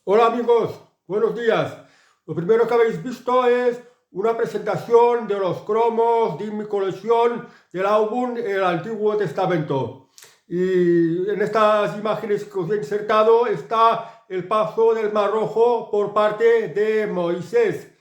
Hola amigos, buenos días. Lo primero que habéis visto es una presentación de los cromos de mi colección del álbum El Antiguo Testamento. Y en estas imágenes que os he insertado está el paso del Mar Rojo por parte de Moisés,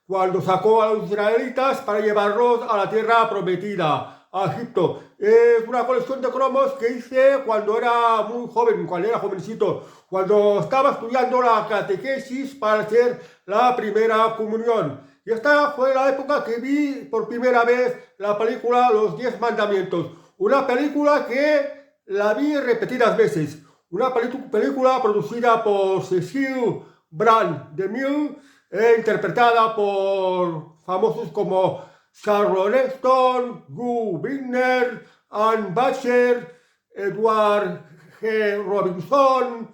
cuando sacó a los israelitas para llevarlos a la tierra prometida, a Egipto. Es una colección de cromos que hice cuando era muy joven, cuando era jovencito, cuando estaba estudiando la catequesis para hacer la primera comunión. Y esta fue la época que vi por primera vez la película Los 10 Mandamientos. Una película que la vi repetidas veces. Una película producida por Cecil Brand de Mille, interpretada por famosos como Charlton Heston, Gu Brynner, Anne Butcher, Edward G. Robinson,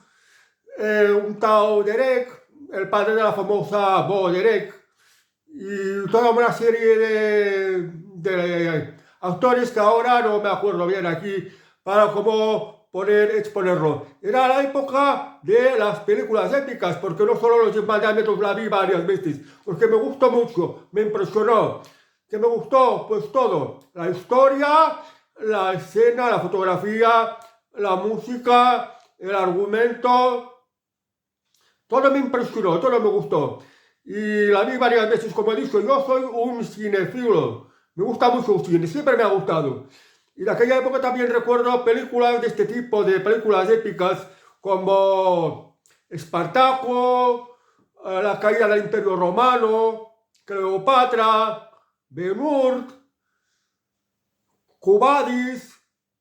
un tal Derek, el padre de la famosa Bo Derek, y toda una serie de actores que ahora no me acuerdo bien aquí para cómo exponerlo. Era la época de las películas épicas, porque no solo los 10 mandamientos la vi varias veces, porque me gustó mucho, me impresionó. ¿Qué me gustó? Pues todo. La historia, la escena, la fotografía, la música, el argumento, todo me impresionó, todo me gustó. Y la vi varias veces, como he dicho, yo soy un cinefilo. Me gusta mucho el cine, siempre me ha gustado. Y de aquella época también recuerdo películas de este tipo, de películas épicas, como Espartaco, La caída del Imperio Romano, Cleopatra, Ben-Hur, Cubadis,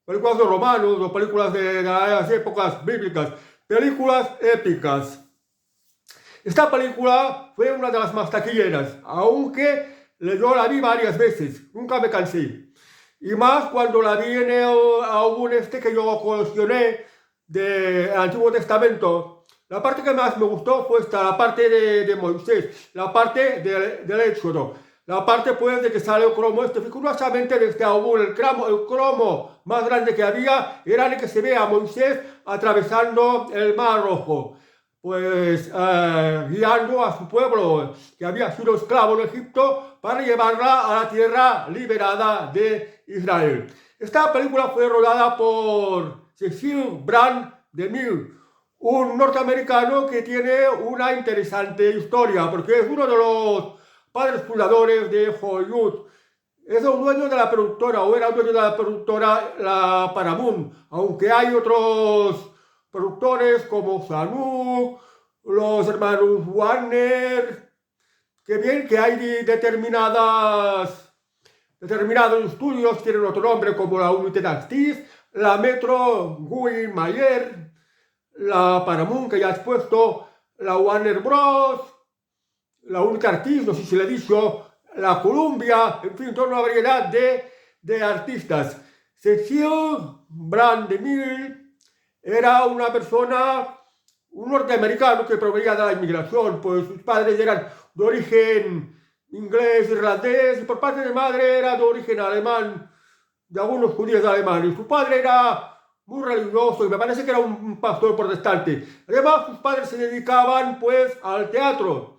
películas de romanos o películas de las épocas bíblicas, películas épicas. Esta película fue una de las más taquilleras, aunque yo la vi varias veces, nunca me cansé. Y más cuando la vi en el álbum este que yo coleccioné del Antiguo Testamento. La parte que más me gustó fue esta, la parte de Moisés, la parte del Éxodo. La parte pues de que sale el cromo este, curiosamente de este álbum, el cromo más grande que había era el que se ve a Moisés atravesando el Mar Rojo, pues guiando a su pueblo que había sido esclavo en Egipto para llevarla a la tierra liberada de Israel. Esta película fue rodada por Cecil Brand de Mille, un norteamericano que tiene una interesante historia, porque es uno de los padres fundadores de Hollywood. Es el dueño de la productora, o era el dueño de la productora, la Paramount, aunque hay otros productores como Sanuk, los hermanos Warner, que bien que hay determinados estudios, tienen otro nombre como la United Artists, la Metro Goldwyn Mayer, la Paramount que ya has puesto, la Warner Bros., la United Artists, no sé si le he dicho, la Columbia, en fin, toda una variedad de artistas. Cecil Brandemir era una persona, un norteamericano que provenía de la inmigración, pues sus padres eran de origen inglés, irlandés, y por parte de madre era de origen alemán, de algunos judíos alemanes. Su padre era muy religioso y me parece que era un pastor protestante. Además, sus padres se dedicaban pues al teatro,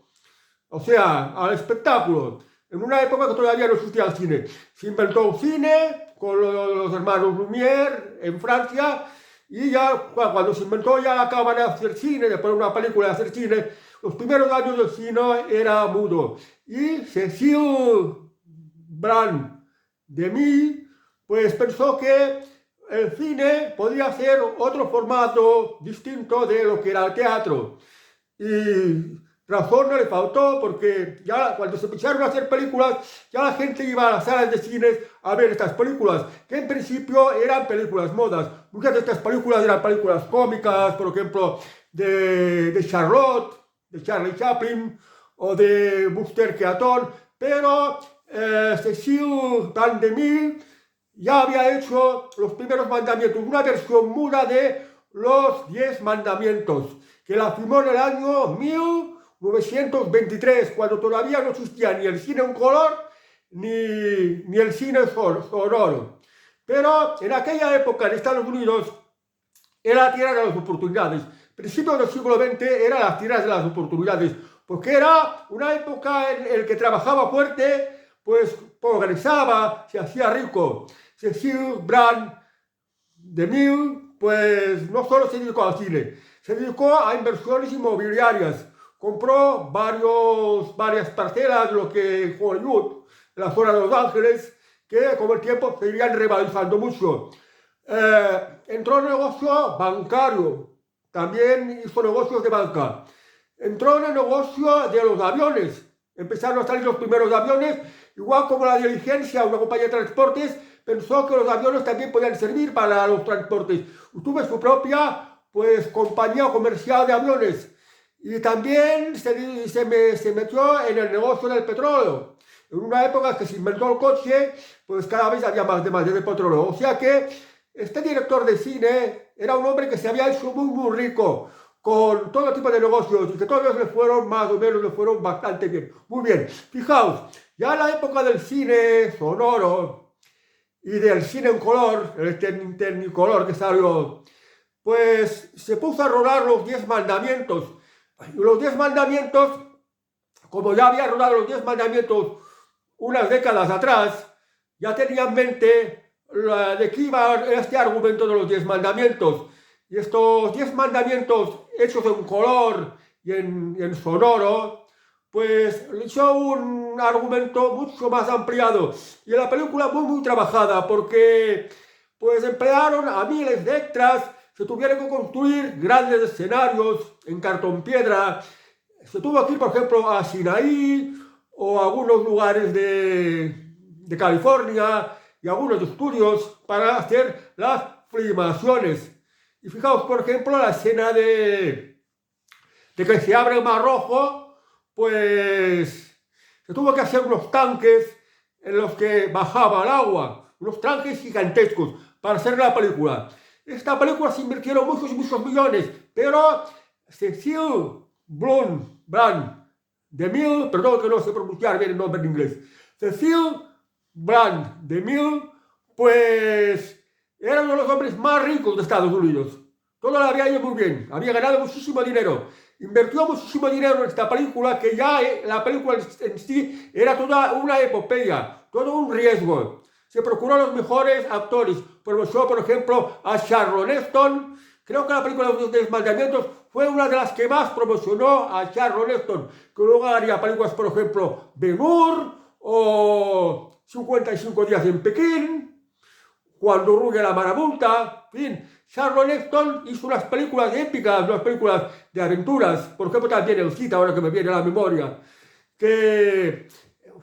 o sea, al espectáculo. En una época que todavía no existía el cine. Se inventó un cine con los hermanos Lumière en Francia y ya cuando se inventó ya acaban de hacer cine, de poner una película de hacer cine. Los primeros años del cine era mudo. Y Cecil Brand de mí, pues pensó que el cine podía ser otro formato distinto de lo que era el teatro. Y razón no le faltó porque ya cuando se empezaron a hacer películas, ya la gente iba a las salas de cines a ver estas películas, que en principio eran películas modas. Muchas de estas películas eran películas cómicas, por ejemplo, de Charlotte, de Charlie Chaplin o de Buster Keaton, pero Cecil Brandemir ya había hecho los primeros mandamientos, una versión muda de los 10 mandamientos, que la firmó en el año 1923, cuando todavía no existía ni el cine en color ni el cine sonoro. Pero en aquella época en Estados Unidos era la tierra de las oportunidades. Principios del siglo XX era las tierras de las oportunidades, porque era una época en la que trabajaba fuerte, pues organizaba, se hacía rico. Cecil B. DeMille, pues no solo se dedicó al cine, se dedicó a inversiones inmobiliarias. Compró varias parcelas, lo que Hollywood, en la zona de Los Ángeles, que con el tiempo se irían revalorizando mucho. Entró en el negocio bancario, también hizo negocios de banca. Entró en el negocio de los aviones, empezaron a salir los primeros aviones, igual como la Diligencia, una compañía de transportes, pensó que los aviones también podían servir para los transportes. Tuvo su propia, pues, compañía comercial de aviones. Y también se metió en el negocio del petróleo. En una época que se inventó el coche, pues cada vez había más demanda de petróleo. O sea que este director de cine era un hombre que se había hecho muy rico con todo tipo de negocios y que todos le fueron más o menos, le fueron bastante bien. Muy bien, fijaos, ya en la época del cine sonoro y del cine en color, el Technicolor que salió, pues se puso a rodar los 10 mandamientos. Y los 10 mandamientos, como ya había rodado los 10 mandamientos unas décadas atrás, ya tenía en mente de qué iba este argumento de los 10 mandamientos. Y estos 10 mandamientos hechos en color y en sonoro, pues le hizo un argumento mucho más ampliado. Y en la película muy trabajada, porque pues emplearon a miles de extras, se tuvieron que construir grandes escenarios en cartón piedra. Se tuvo que ir, por ejemplo, a Sinaí o a algunos lugares de California y algunos estudios para hacer las filmaciones. Y fijaos, por ejemplo, la escena de que se abre el Mar Rojo, pues se tuvo que hacer unos tanques en los que bajaba el agua, unos tanques gigantescos para hacer la película. Esta película se invirtieron muchos millones, pero Cecil Brand DeMille, perdón que no sé pronunciar bien el nombre en inglés, Cecil Brand DeMille, pues era uno de los hombres más ricos de Estados Unidos. Todo le había ido muy bien, había ganado muchísimo dinero, invirtió muchísimo dinero en esta película, que ya la película en sí era toda una epopeya, todo un riesgo. Se procuró los mejores actores, promocionó por ejemplo a Charlton Heston. Creo que la película de los 10 mandamientos fue una de las que más promocionó a Charlton Heston, que luego haría películas, por ejemplo, Ben-Hur o 55 días en Pekín, Cuando ruge la marabunta, en fin. Charlton Heston hizo unas películas épicas, unas películas de aventuras, por ejemplo también El Cid, ahora que me viene a la memoria, que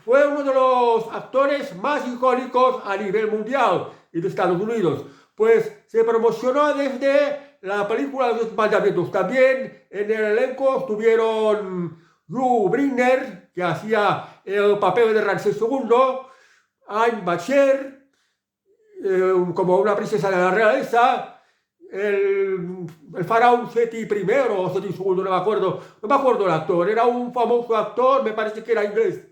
fue uno de los actores más icónicos a nivel mundial y de Estados Unidos. Pues se promocionó desde la película de los mandamientos. También en el elenco estuvieron Drew Barrymore, que hacía el papel de Ramsés II, Anne Bachler, como una princesa de la realeza, el faraón Seti I o Seti II, no me acuerdo el actor, era un famoso actor, me parece que era inglés.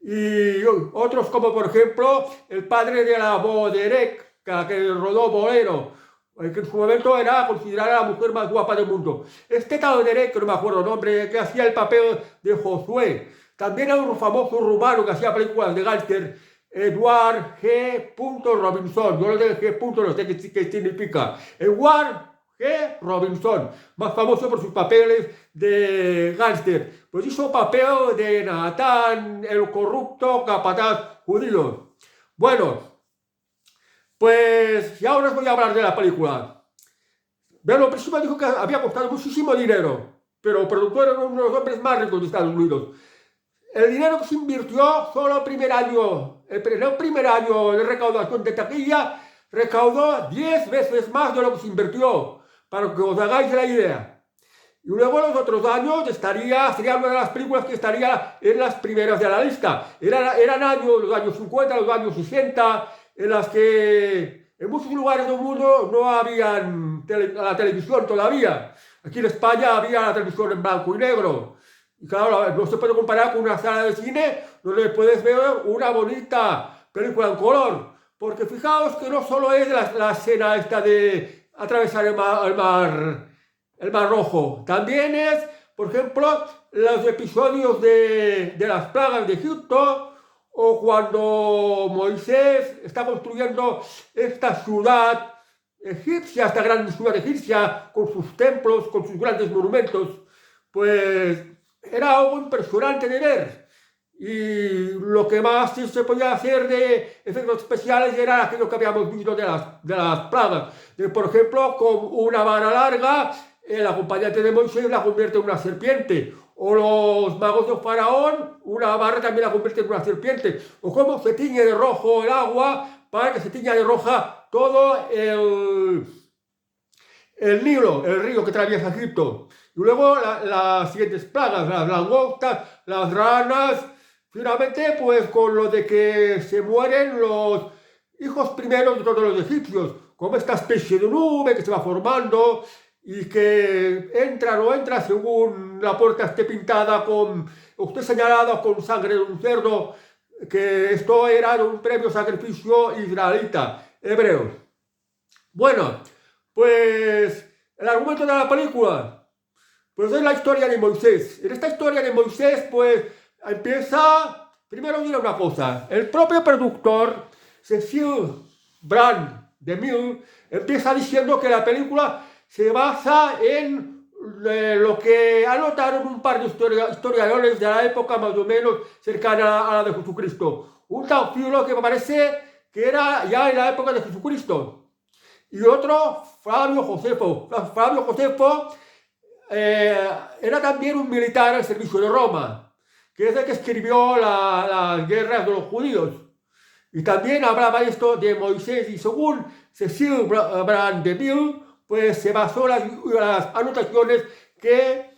Y otros como por ejemplo el padre de la Baudelaire, que rodó Bolero, que en su momento era considerada la mujer más guapa del mundo. Este Baudelaire, que no me acuerdo el nombre, que hacía el papel de Josué. También era un famoso rumano que hacía películas de gángster, Edward G. Robinson. Yo lo de G. no sé qué significa. Edward G. Robinson, más famoso por sus papeles de gángster. Pues hizo papel de Natán, el corrupto capataz judío. Bueno, pues y ahora os voy a hablar de la película. Bueno, el principio dijo que había costado muchísimo dinero, pero el productor era uno de los hombres más ricos de Estados Unidos. El dinero que se invirtió solo el primer año de recaudación de taquilla, recaudó 10 veces más de lo que se invirtió, para que os hagáis la idea. Y luego los otros años sería una de las películas que estaría en las primeras de la lista. Eran años, los años 50, los años 60, en las que en muchos lugares del mundo no había la televisión todavía. Aquí en España había la televisión en blanco y negro. Y claro, no se puede comparar con una sala de cine donde puedes ver una bonita película en color. Porque fijaos que no solo es la escena esta de atravesar el mar Rojo. También es, por ejemplo, los episodios de las plagas de Egipto, o cuando Moisés está construyendo esta ciudad egipcia, esta gran ciudad egipcia, con sus templos, con sus grandes monumentos, pues era algo impresionante de ver. Y lo que más se podía hacer de efectos especiales era aquello que habíamos visto de las plagas. Por ejemplo, con una vara larga, el acompañante de Moisés la convierte en una serpiente. O los magos de Faraón, una barra también la convierte en una serpiente. O cómo se tiñe de rojo el agua para que se tiña de roja todo el Nilo, el río que atraviesa Egipto. Y luego las siguientes plagas, las langostas, las ranas. Finalmente, pues con lo de que se mueren los hijos primeros de todos los egipcios, como esta especie de nube que se va formando y que entra o no entra según la puerta esté pintada o esté señalada con sangre de un cerdo, que esto era de un previo sacrificio israelita, hebreo. Bueno, pues el argumento de la película, pues es la historia de Moisés. En esta historia de Moisés, pues empieza, primero diré una cosa, el propio productor, Cecil Brand de Mille, empieza diciendo que la película se basa en lo que anotaron un par de historiadores de la época más o menos cercana a la de Jesucristo. Un Teófilo que me parece que era ya en la época de Jesucristo. Y otro, Flavio Josefo. Flavio Josefo era también un militar al servicio de Roma, que es el que escribió las guerras de los judíos. Y también hablaba esto de Moisés, y según Cecil Brand de Mille, pues se basó las anotaciones que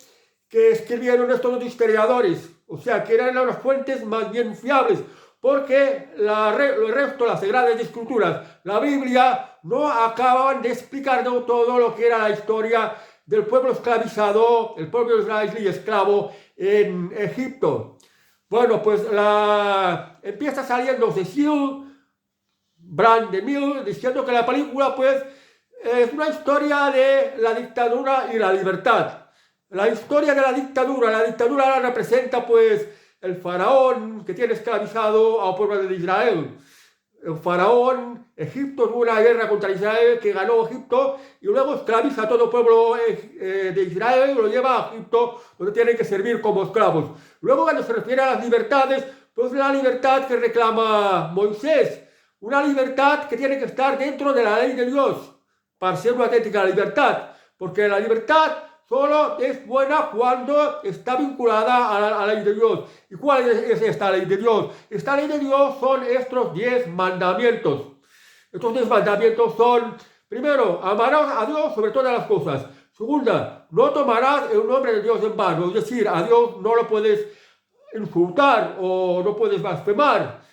escribieron estos dos historiadores. O sea, que eran las fuentes más bien fiables, porque el resto, las Sagradas Escrituras, la Biblia, no acababan de explicar todo lo que era la historia del pueblo esclavizado, el pueblo israelí esclavo en Egipto. Bueno, pues empieza saliendo Cecil Brand de Mille diciendo que la película, pues, es una historia de la dictadura y la libertad. La historia de la dictadura la representa, pues, el faraón que tiene esclavizado al pueblo de Israel. El faraón, Egipto tuvo una guerra contra Israel que ganó Egipto y luego esclaviza a todo el pueblo de Israel y lo lleva a Egipto, donde tienen que servir como esclavos. Luego, cuando se refiere a las libertades, pues la libertad que reclama Moisés, una libertad que tiene que estar dentro de la ley de Dios para ser una auténtica libertad, porque la libertad solo es buena cuando está vinculada a la ley de Dios. ¿Y cuál es esta ley de Dios? Esta ley de Dios son estos 10 mandamientos. Estos 10 mandamientos son, primero, amarás a Dios sobre todas las cosas. Segunda, no tomarás el nombre de Dios en vano, es decir, a Dios no lo puedes insultar o no puedes blasfemar.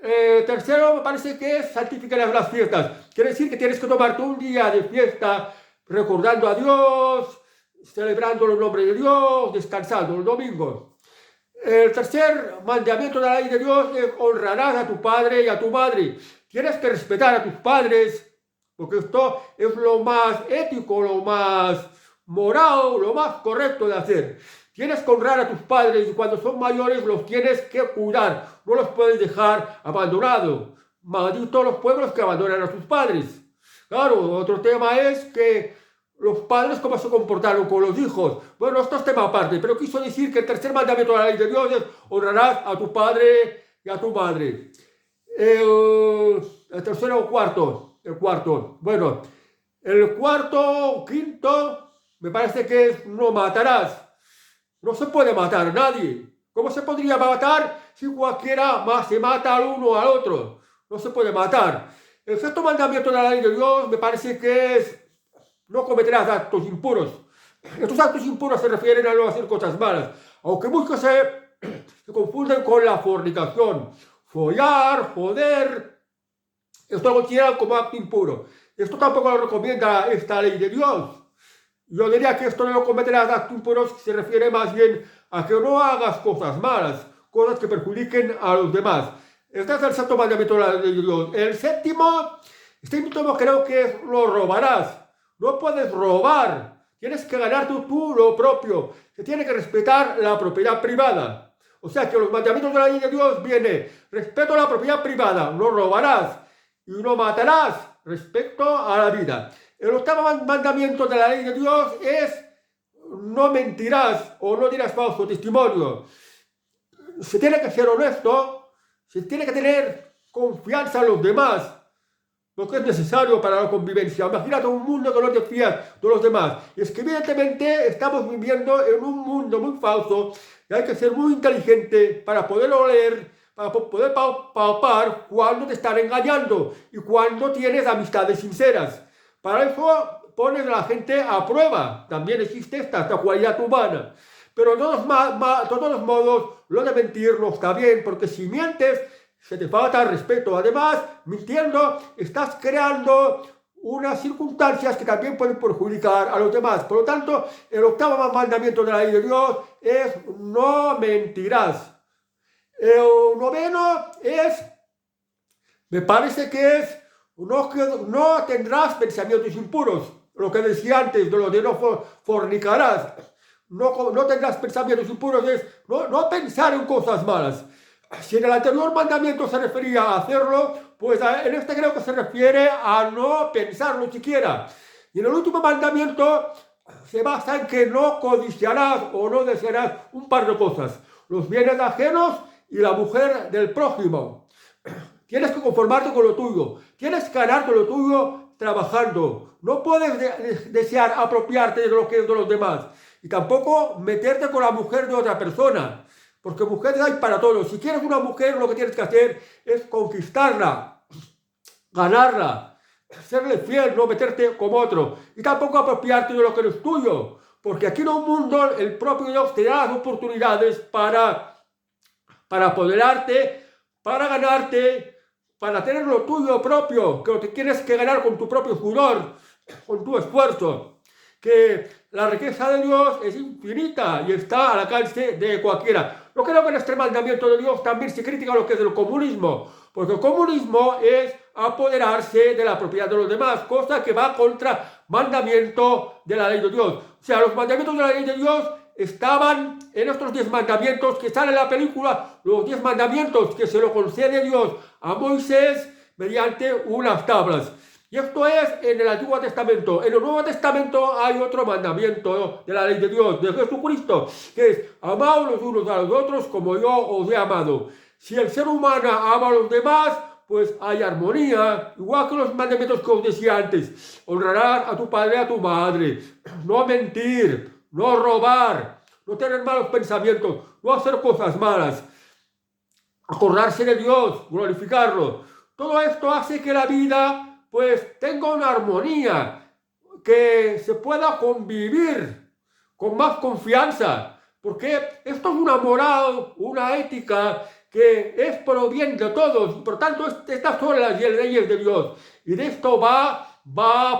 Tercero, me parece que es santificar las fiestas. Quiere decir que tienes que tomarte un día de fiesta recordando a Dios, celebrando el nombre de Dios, descansando los domingos. El tercer mandamiento de la ley de Dios es honrarás a tu padre y a tu madre. Tienes que respetar a tus padres, porque esto es lo más ético, lo más moral, lo más correcto de hacer. Tienes que honrar a tus padres y cuando son mayores los tienes que cuidar. No los puedes dejar abandonados. Malditos los pueblos que abandonan a sus padres. Claro, otro tema es que los padres cómo se comportaron con los hijos. Bueno, esto es tema aparte, pero quiso decir que el tercer mandamiento de la ley de Dios es honrarás a tu padre y a tu madre. El tercero o cuarto. El cuarto. Bueno, el cuarto, quinto, me parece que es no matarás. No se puede matar a nadie. ¿Cómo se podría matar si cualquiera se mata al uno o al otro? No se puede matar. El sexto mandamiento de la ley de Dios me parece que es no cometerás actos impuros. Estos actos impuros se refieren a no hacer cosas malas, aunque muchos se confunden con la fornicación. Follar, joder, esto lo consideran como acto impuro. Esto tampoco lo recomienda esta ley de Dios. Yo diría que esto de no cometerás actos impuros se refiere más bien a que no hagas cosas malas, cosas que perjudiquen a los demás. Este es el sexto mandamiento de la ley de Dios. El séptimo creo que es lo robarás. no puedes robar, tienes que ganarte tú lo propio, se tiene que respetar la propiedad privada. O sea que los mandamientos de la ley de Dios viene, respeto a la propiedad privada, no robarás y no matarás, respecto a la vida. El octavo mandamiento de la ley de Dios es no mentirás o no dirás falso testimonio. Se tiene que ser honesto, se tiene que tener confianza en los demás, lo que es necesario para la convivencia. Imagínate un mundo que no te fías de los demás. Y es que evidentemente estamos viviendo en un mundo muy falso y hay que ser muy inteligente para poder oler, para poder palpar cuando te están engañando y cuando tienes amistades sinceras. Para eso pones a la gente a prueba. También existe esta cualidad humana. Pero de todos modos, lo de mentir no está bien, porque si mientes, se te falta el respeto. Además, mintiendo, estás creando unas circunstancias que también pueden perjudicar a los demás. Por lo tanto, el octavo mandamiento de la ley de Dios es no mentirás. El noveno es, me parece que es, no tendrás pensamientos impuros. Lo que decía antes de lo de no fornicarás. No tendrás pensamientos impuros es no pensar en cosas malas. Si en el anterior mandamiento se refería a hacerlo, pues en este creo que se refiere a no pensarlo siquiera. Y en el último mandamiento se basa en que no codiciarás o no desearás un par de cosas: los bienes ajenos y la mujer del prójimo. Tienes que conformarte con lo tuyo, tienes que ganarte lo tuyo trabajando. No puedes desear apropiarte de lo que es de los demás y tampoco meterte con la mujer de otra persona. Porque mujeres hay para todos. Si quieres una mujer, lo que tienes que hacer es conquistarla, ganarla, serle fiel, no meterte como otro. Y tampoco apropiarte de lo que no es tuyo. Porque aquí en un mundo el propio Dios te da las oportunidades para apoderarte, para ganarte, para tener lo tuyo propio, que lo que tienes que ganar con tu propio sudor, con tu esfuerzo. Que la riqueza de Dios es infinita y está al alcance de cualquiera. Yo creo que en este mandamiento de Dios también se critica lo que es el comunismo, porque el comunismo es apoderarse de la propiedad de los demás, cosa que va contra mandamiento de la ley de Dios. O sea, los mandamientos de la ley de Dios estaban en estos 10 mandamientos que están en la película, los 10 mandamientos que se lo concede Dios a Moisés mediante unas tablas. Y esto es en el Antiguo Testamento. En el Nuevo Testamento hay otro mandamiento de la ley de Dios, de Jesucristo, que es: amaos los unos a los otros como yo os he amado. Si el ser humano ama a los demás, pues hay armonía, igual que los mandamientos que os decía antes: honrarás a tu padre y a tu madre, no mentir, no robar, no tener malos pensamientos, no hacer cosas malas, acordarse de Dios, glorificarlo. Todo esto hace que la vida pues tenga una armonía, que se pueda convivir con más confianza, porque esto es una moral, una ética que es por el bien de todos. Por tanto, estas son las leyes de Dios, y de esto va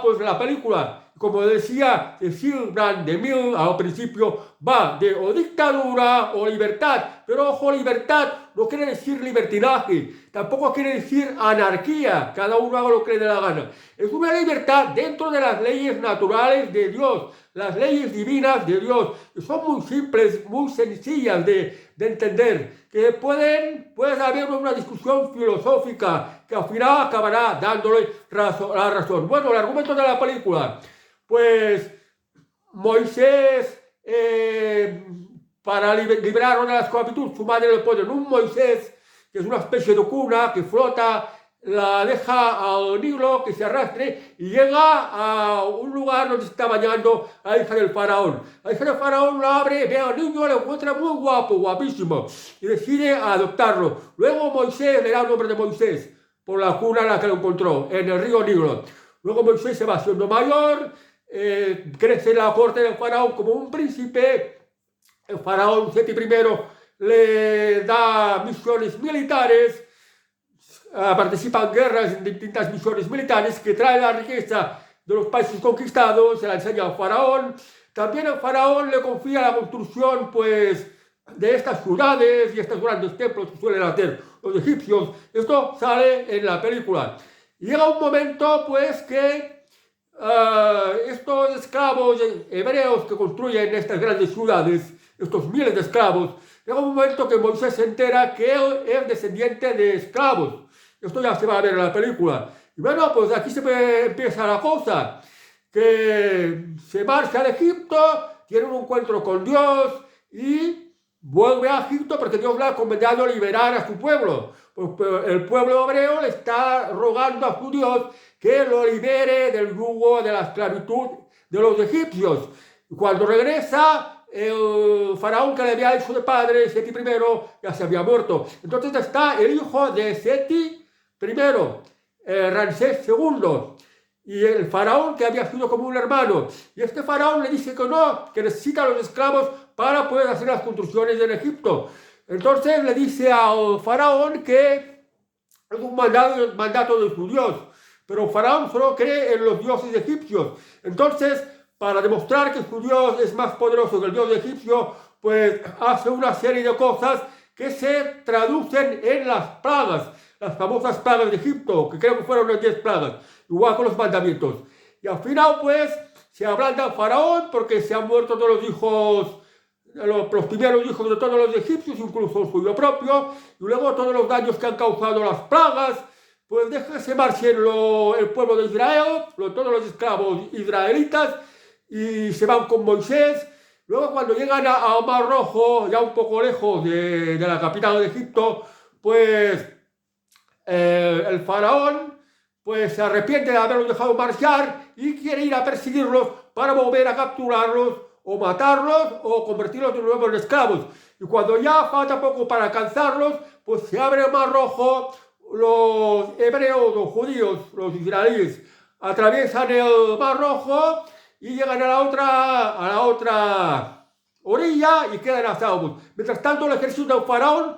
pues la película. Como decía Cecil Brand DeMille al principio, va de o dictadura o libertad. Pero ojo, libertad no quiere decir libertinaje, tampoco quiere decir anarquía, cada uno haga lo que le dé la gana. Es una libertad dentro de las leyes naturales de Dios, las leyes divinas de Dios, que son muy simples, muy sencillas de entender, que puede haber una discusión filosófica que al final acabará dándole la razón. Bueno, el argumento de la película: pues Moisés, para librarlo de la esclavitud, su madre le pone en un Moisés, que es una especie de cuna que flota, la deja al Nilo, que se arrastre, y llega a un lugar donde se está bañando la hija del faraón. La hija del faraón la abre, ve al niño, lo encuentra muy guapo, guapísimo, y decide adoptarlo. Luego Moisés le da el nombre de Moisés, por la cuna en la que lo encontró, en el río Nilo. Luego Moisés se va siendo mayor, crece en la corte del faraón como un príncipe. El faraón Seti I le da misiones militares, participa en guerras, en distintas misiones militares que traen la riqueza de los países conquistados, se la enseña al faraón. También el faraón le confía la construcción pues de estas ciudades y estos grandes templos que suelen hacer los egipcios. Esto sale en la película. Y llega un momento pues que estos esclavos hebreos que construyen estas grandes ciudades, estos miles de esclavos, llega un momento que Moisés se entera que él es descendiente de esclavos. Esto ya se va a ver en la película. Y bueno, pues aquí se empieza la cosa, que se marcha de Egipto, tiene un encuentro con Dios y vuelve a Egipto porque Dios le ha encomendado liberar a su pueblo. Pues el pueblo hebreo le está rogando a su Dios que lo libere del yugo de la esclavitud de los egipcios. Y cuando regresa, el faraón que le había hecho de padre, Seti I, ya se había muerto. Entonces está el hijo de Seti I, Ramsés II, y el faraón que había sido como un hermano. Y este faraón le dice que no, que necesita a los esclavos para poder hacer las construcciones en Egipto. Entonces le dice al faraón que es un mandato de su Dios. Pero Faraón solo cree en los dioses egipcios. Entonces, para demostrar que su Dios es más poderoso que el Dios egipcio, pues hace una serie de cosas que se traducen en las plagas, las famosas plagas de Egipto, que creo que fueron las 10 plagas, igual con los mandamientos. Y al final, pues, se ablanda el Faraón porque se han muerto todos los hijos, los primeros hijos de todos los egipcios, incluso el suyo propio, y luego todos los daños que han causado las plagas, pues deja que se marchen el pueblo de Israel, todos los esclavos israelitas, y se van con Moisés. Luego cuando llegan a Mar Rojo, ya un poco lejos de la capital de Egipto, pues el faraón pues se arrepiente de haberlos dejado marchar y quiere ir a perseguirlos para volver a capturarlos o matarlos o convertirlos de nuevo en esclavos. Y cuando ya falta poco para alcanzarlos, pues se abre el Mar Rojo, los hebreos, los judíos, los israelíes, atraviesan el Mar Rojo y llegan a la otra orilla y quedan a salvo. Mientras tanto, el ejército del faraón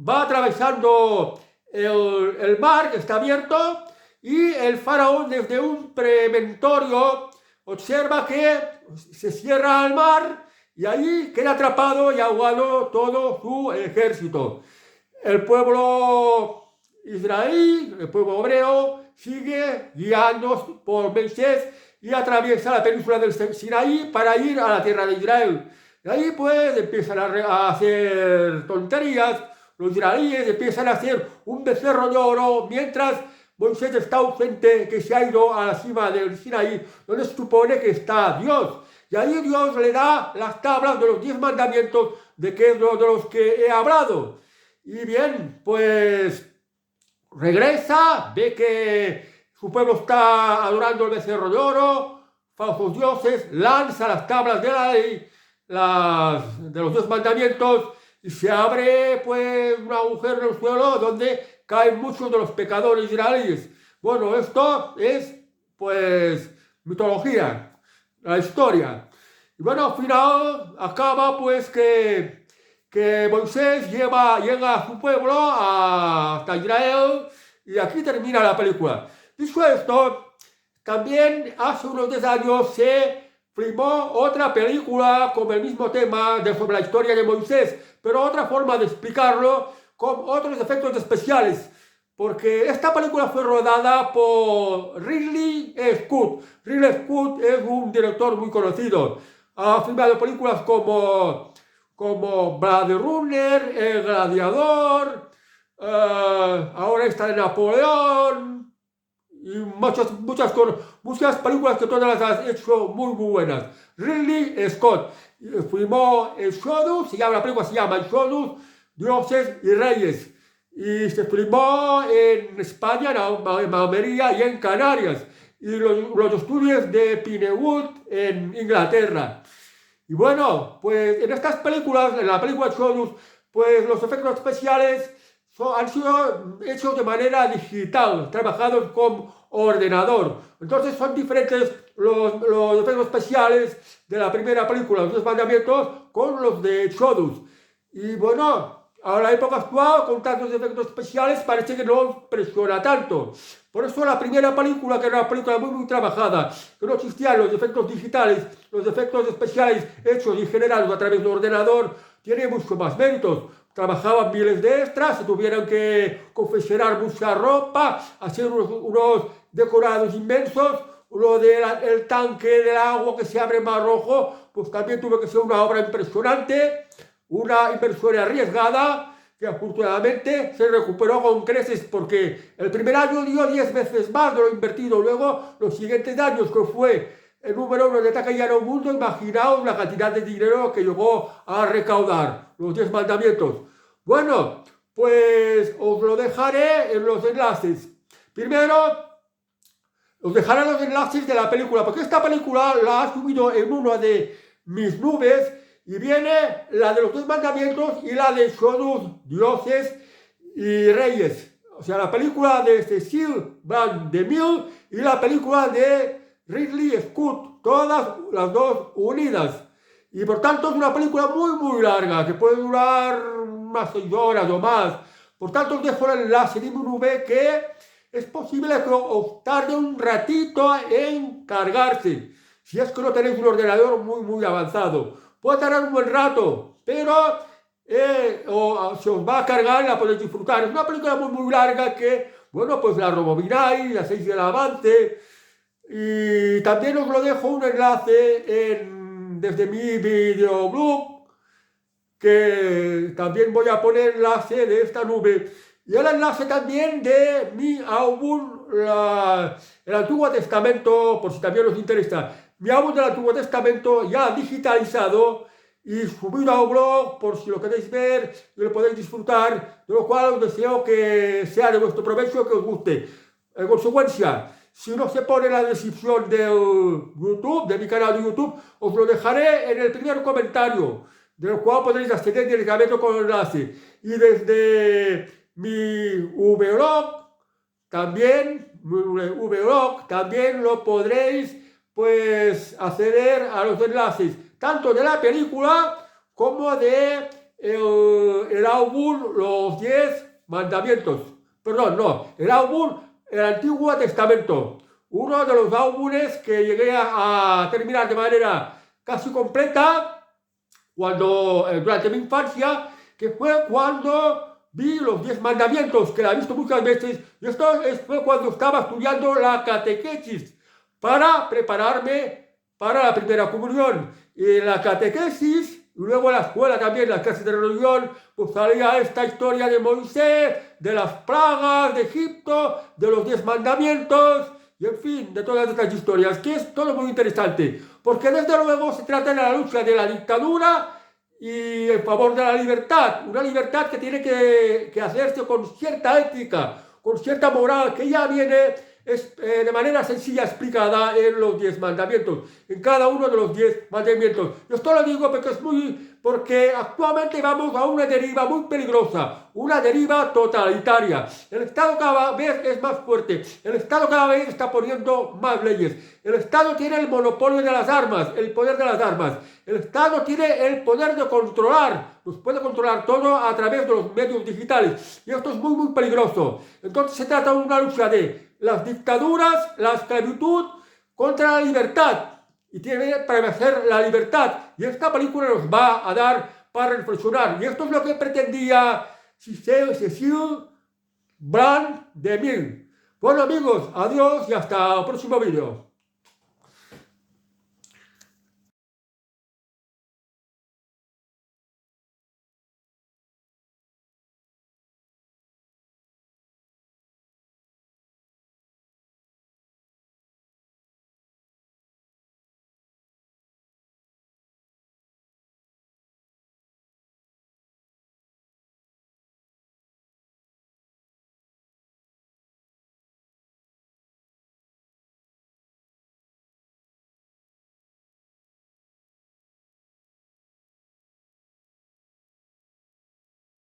va atravesando el mar que está abierto y el faraón desde un prementorio observa que se cierra el mar y ahí queda atrapado y ahogado todo su ejército. El pueblo israelí, el pueblo hebreo, sigue guiando por Moisés y atraviesa la península del Sinaí para ir a la tierra de Israel. Y ahí pues empiezan a hacer tonterías, los israelíes empiezan a hacer un becerro de oro mientras Moisés está ausente, que se ha ido a la cima del Sinaí, donde se supone que está Dios. Y ahí Dios le da las tablas de los 10 mandamientos de los que he hablado. Y bien, pues regresa, ve que su pueblo está adorando el becerro de oro, falsos dioses, lanza las tablas de la ley, de los 10 mandamientos, y se abre pues un agujero en el suelo donde caen muchos de los pecadores israelíes. Bueno, esto es pues mitología, la historia. Y bueno, al final acaba pues que Moisés llega a su pueblo, hasta Israel, y aquí termina la película. Dicho esto, también hace unos 10 años se filmó otra película con el mismo tema sobre la historia de Moisés, pero otra forma de explicarlo con otros efectos especiales, porque esta película fue rodada por Ridley Scott. Ridley Scott es un director muy conocido. Ha filmado películas como Blade Runner, El Gladiador, ahora está en Napoleón, y muchas películas que todas las ha hecho muy buenas. Ridley Scott filmó Exodus, la película se llama Exodus, Dioses y Reyes, y se filmó en España, en Almería y en Canarias, y los estudios de Pinewood en Inglaterra. Y bueno, pues en estas películas, en la película Exodus, pues los efectos especiales han sido hechos de manera digital, trabajados con ordenador. Entonces son diferentes los efectos especiales de la primera película, los 10 mandamientos, con los de Exodus. Y bueno, a la época actual, con tantos efectos especiales, parece que no impresiona tanto. Por eso la primera película, que era una película muy trabajada, que no existían los efectos digitales, los efectos especiales hechos y generados a través del ordenador, tiene mucho más méritos. Trabajaban miles de extras, se tuvieron que confeccionar mucha ropa, hacer unos decorados inmensos, lo del tanque del agua que se abre en Mar Rojo, pues también tuvo que ser una obra impresionante, una inversión arriesgada, que afortunadamente se recuperó con creces porque el primer año dio 10 veces más de lo invertido. Luego, los siguientes años, que fue el número 1 de taquilla en el mundo, imaginaos la cantidad de dinero que llegó a recaudar, los 10 mandamientos. Bueno, pues os lo dejaré en los enlaces. Primero, os dejaré los enlaces de la película, porque esta película la ha subido en una de mis nubes, y viene la de los 10 mandamientos y la de Shodos, dioses y reyes. O sea, la película de Cecil Van de Mille y la película de Ridley Scott, todas las dos unidas. Y por tanto es una película muy larga, que puede durar unas 6 horas o más. Por tanto os dejo el enlace de mi nube, que es posible que os tarde un ratito en cargarse, si es que no tenéis un ordenador muy avanzado. Puede tardar un buen rato, pero se os va a cargar y la podéis disfrutar. Es una película muy larga que, bueno, pues la rebobináis, hacéis el avance. Y también os lo dejo un enlace desde mi videoblog, que también voy a poner enlace de esta nube. Y el enlace también de mi álbum, el Antiguo Testamento, por si también os interesa. Mi álbum del Antiguo Testamento ya digitalizado y subido a un blog, por si lo queréis ver y lo podéis disfrutar, de lo cual os deseo que sea de vuestro provecho, que os guste. En consecuencia, si no se pone en la descripción de YouTube, de mi canal de YouTube, os lo dejaré en el primer comentario, del cual podréis acceder directamente con el enlace. Y desde mi vlog también lo podréis pues acceder a los enlaces, tanto de la película como de el álbum Los 10 Mandamientos. Perdón, no, el álbum El Antiguo Testamento, uno de los álbumes que llegué a terminar de manera casi completa durante mi infancia, que fue cuando vi los 10 mandamientos, que la he visto muchas veces, y esto fue cuando estaba estudiando la catequesis, para prepararme para la primera comunión. Y en la catequesis, y luego en la escuela también, las clases de religión, pues salía esta historia de Moisés, de las plagas de Egipto, de los 10 mandamientos, y en fin, de todas estas historias, que es todo muy interesante, porque desde luego se trata de la lucha de la dictadura y en favor de la libertad, una libertad que tiene que hacerse con cierta ética, con cierta moral, que ya viene de manera sencilla explicada en los 10 mandamientos, en cada uno de los 10 mandamientos. Yo esto lo digo porque actualmente vamos a una deriva muy peligrosa, una deriva totalitaria. El Estado cada vez es más fuerte, el Estado cada vez está poniendo más leyes, el Estado tiene el monopolio de las armas, el poder de las armas, el Estado tiene el poder de controlar, nos puede controlar todo a través de los medios digitales, y esto es muy peligroso. Entonces se trata de una lucha de las dictaduras, la esclavitud contra la libertad, y tiene que prevalecer la libertad, y esta película nos va a dar para reflexionar, y esto es lo que pretendía Cecil Van de Mille. Bueno amigos, adiós y hasta el próximo vídeo.